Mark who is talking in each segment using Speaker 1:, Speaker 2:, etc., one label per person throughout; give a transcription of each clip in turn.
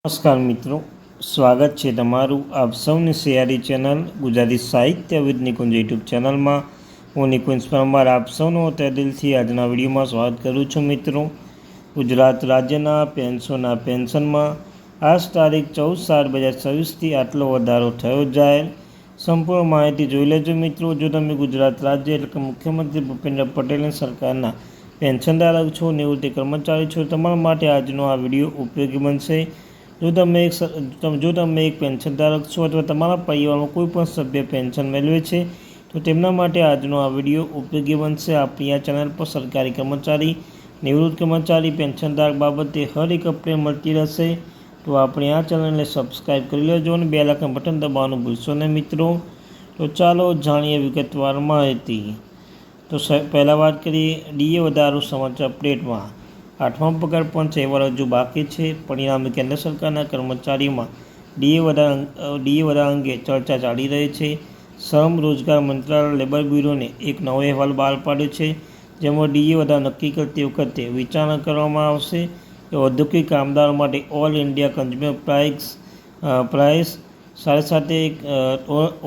Speaker 1: નમસ્કાર મિત્રો, સ્વાગત છે તમારું આપ સૌની સિયારી ચેનલ ગુજરાતી સાહિત્ય વિદ નિકુંજ યુટ્યુબ ચેનલમાં. હું નિકુંજ પરમાર આપ સૌનું તહે દિલથી આજના વિડીયોમાં સ્વાગત કરું છું. મિત્રો, ગુજરાત રાજ્યના પેન્શનના પેન્શનમાં આજ તારીખ 14/7/2024થી આટલો વધારો થયો જાહેર. સંપૂર્ણ માહિતી જોઈ લેજો મિત્રો. જો તમે ગુજરાત રાજ્ય એટલે કે મુખ્યમંત્રી ભૂપેન્દ્ર પટેલની સરકારના પેન્શનધારક છો, નિવૃત્તિ કર્મચારી છો, તમારા માટે આજનો આ વિડીયો ઉપયોગી બનશે. જો તમે એક પેન્શનધારક છો અથવા તમારા પરિવારમાં કોઈ પણ સભ્ય પેન્શન મેળવે છે તો તેમના માટે આજનો આ વિડીયો ઉપયોગી બનશે. આપણી આ ચેનલ પર સરકારી કર્મચારી, નિવૃત્ત કર્મચારી, પેન્શનધારક બાબતે હર એક અપડેટ મળતી રહેશે. તો આપણે આ ચેનલને સબસ્ક્રાઈબ કરી લેજો અને બેલ આઇકન બટન દબાવવાનું ભૂલશો નહીં મિત્રો. તો ચાલો જાણીએ વિગતવાર માહિતી. તો પહેલાં વાત કરીએ ડીએ વધારો સમાચાર અપડેટમાં. 8મા પગાર પંચ અહેવાલ હજુ બાકી છે. પરિણામે કેન્દ્ર સરકારના કર્મચારીઓમાં ડીએ વધારા અંગે ચર્ચા ચાલી રહી છે. શ્રમ રોજગાર મંત્રાલય લેબર બ્યુરોને એક નવો અહેવાલ બહાર પાડ્યો છે, જેમાં ડીએ વધારો નક્કી કરતી વખતે વિચારણા કરવામાં આવશે. એ ઔદ્યોગિક કામદારો માટે ઓલ ઇન્ડિયા કન્ઝ્યુમર પ્રાઇસ સાથે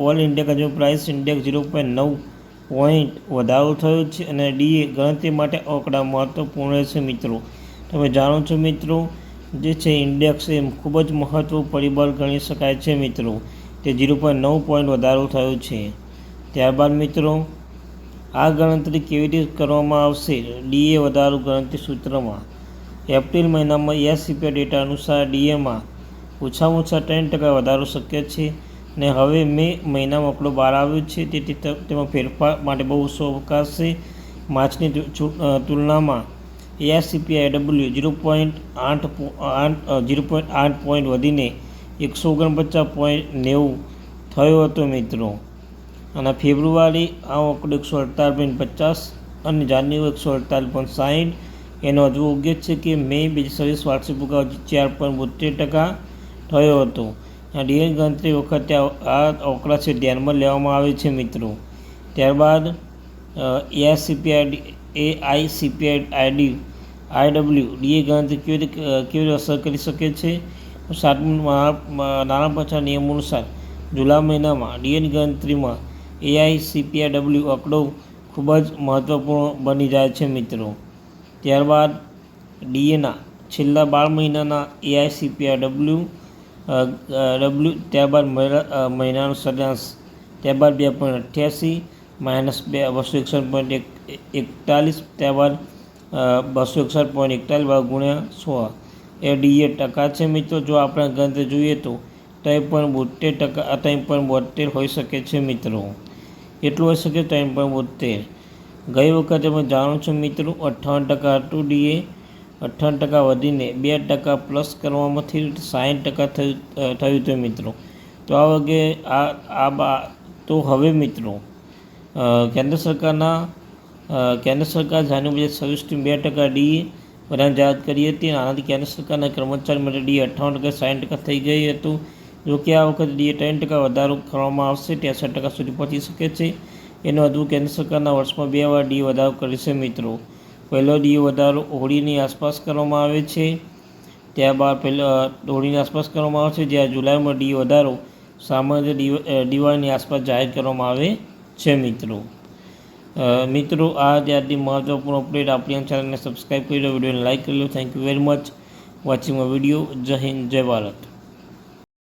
Speaker 1: all India consumer price index 0.9 point વધારો થયો છે અને ડીએ ગણતરી માટે આંકડા મહત્વપૂર્ણ રહેશે. મિત્રો, તમે જાણો છો મિત્રો, જે છે ઇન્ડેક્સ એ ખૂબ જ મહત્વનું પરિબળ ગણી શકાય છે. મિત્રો, તે 0.9 પોઈન્ટ વધારો થયો છે. ત્યારબાદ મિત્રો, આ ગણતરી કેવી રીતે કરવામાં આવશે? ડીએ વધારો ગણતરી સૂત્રમાં એપ્રિલ મહિનામાં એસસીપીઆઈ ડેટા અનુસાર ડીએમાં ઓછામાં ઓછા 3% વધારો શક્ય છે અને હવે મે મહિનામાં આંકડો બહાર આવ્યો છે, તેથી તેમાં ફેરફાર માટે બહુ ઓછો અવકાશ છે. માર્ચની તુલનામાં એઆઈસીપીઆઈડબલ્યુ 0.8 પોઈન્ટ વધીને 149.90 થયો હતો મિત્રો. અને ફેબ્રુઆરી આ આંકડો 148.50 અને જાન્યુઆરી 148.60. એનો હજુ યોગ્ય છે કે મે 2024 વાર્ષિક ફુગાવો 4.72% થયો હતો. ડીએ ગણતરી વખતે આ આંકડા છે ધ્યાનમાં લેવામાં આવે છે મિત્રો. ત્યારબાદ એઆઈસીપીઆઈડબલ્યુ ડીએ ગણતરી કેવી રીતે અસર કરી શકે છે? 7મા નાણાં પંચના નિયમો અનુસાર જુલાઈ મહિનામાં ડીએની ગણતરીમાં એઆઈસીપીઆઈડબલ્યુ આંકડો ખૂબ જ મહત્વપૂર્ણ બની જાય છે મિત્રો. ત્યારબાદ ડીએના છેલ્લા 12 મહિનાના એઆઈસીપીઆઈડબલ્યુ ત્યારબાદ મહિનાનો સરેરાશ, ત્યારબાદ 2.88 માઇનસ 261.41, ત્યારબાદ 261.41 ગુણ્યા 100 એ ડીએ ટકા છે મિત્રો. જો આપણે ગણતરી જોઈએ તો 3.72% હોઈ શકે છે મિત્રો. એટલું હોઈ શકે 3.72. ગઈ વખતે તમે જાણો છો મિત્રો 58% હતું ડીએ, 58% વધીને 2% પ્લસ કરવામાંથી 60% થયું હતું મિત્રો. તો આ વગે તો હવે મિત્રો કેન્દ્ર સરકાર જાન્યુઆરી 2026થી 2% ડીએ વધારાની જાહેરાત કરી હતી. આનાથી કેન્દ્ર સરકારના કર્મચારી માટે ડીએ 58% 60% થઈ ગઈ હતું. જોકે આ વખતે ડીએ 3% વધારો કરવામાં આવશે, 63% સુધી પહોંચી શકે છે. એનો હજુ કેન્દ્ર સરકારના વર્ષમાં 2 વાર ડીએ વધારો કરે છે મિત્રો. પહેલો ડીએ વધારો હોળીની આસપાસ કરવામાં આવે છે, ત્યારબાદ હોળીની આસપાસ કરવામાં આવે છે, જ્યારે જુલાઈમાં ડીએ વધારો સામાન્ય દિવાળીની આસપાસ જાહેર કરવામાં આવે છે મિત્રો. મિત્રો, આ ત્યારથી મહત્વપૂર્ણ અપડેટ. આપણી ચેનલને સબસ્ક્રાઈબ કરી લો, વિડીયોને લાઇક કરી લો. Thank you very much watching my video. જય હિન્દ, જય ભારત.